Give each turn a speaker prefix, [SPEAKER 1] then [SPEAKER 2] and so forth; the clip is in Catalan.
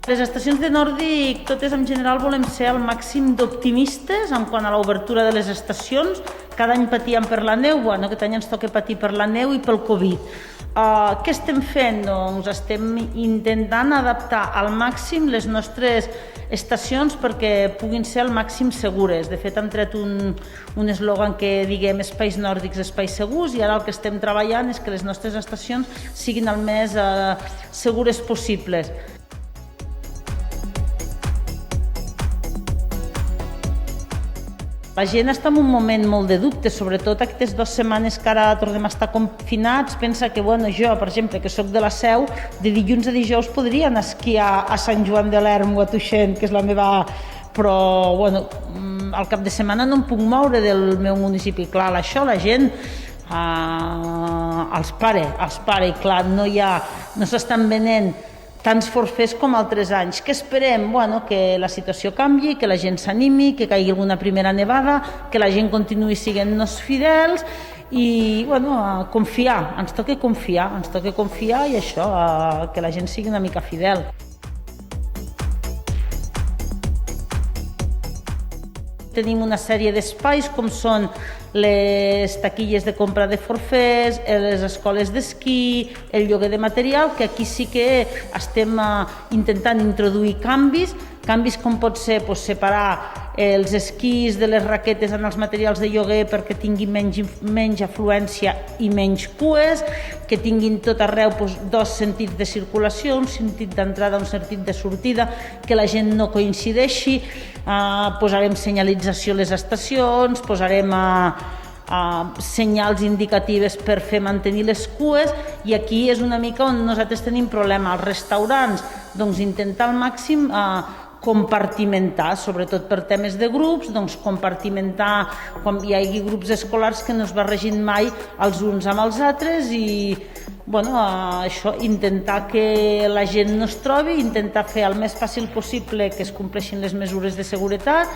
[SPEAKER 1] Les estacions de Nòrdic, totes en general volem ser al màxim d'optimistes en quant a l'obertura de les estacions. Cada any patíem per la neu, bueno, aquest any ens toca patir per la neu i pel Covid. Què estem fent? Doncs estem intentant adaptar al màxim les nostres estacions perquè puguin ser al màxim segures. De fet, hem tret un eslògan que diguem espais nòrdics, espais segurs, i ara el que estem treballant és que les nostres estacions siguin el més segures possibles. La gent està en un moment molt de dubte, sobretot aquestes 2 setmanes que ara tornem a estar confinats. Pensa que, jo, per exemple, que sóc de la Seu, de dilluns a dijous podria anar a esquiar a Sant Joan de l'Erm o a Tuixén, que és la meva... Però, al cap de setmana no em puc moure del meu municipi. Clar, això la gent els pare, i clar, no s'estan venent tants forfers com altres anys. Què esperem? Que la situació canvi, que la gent s'animi, que caigui alguna primera nevada, que la gent continuï sent-nos fidels i confiar, ens toca confiar i això, que la gent sigui una mica fidel. Tenim una sèrie d'espais com són les taquilles de compra de forfers, les escoles d'esquí, el lloguer de material, que aquí sí que estem intentant introduir canvis com pot ser separar els esquís de les raquetes en els materials de lloguer perquè tinguin menys afluència i menys cues, que tinguin tot arreu 2 sentits de circulació, un sentit d'entrada, un sentit de sortida, que la gent no coincideixi. Posarem senyalització a les estacions, posarem senyals indicatives per fer mantenir les cues, i aquí és una mica on nosaltres tenim problema. Els restaurants, intentar al màxim compartimentar, sobretot per temes de grups, compartimentar quan hi hagi grups escolars que no es barregin mai els uns amb els altres i això, intentar que la gent no es trobi, intentar fer el més fàcil possible que es compleixin les mesures de seguretat.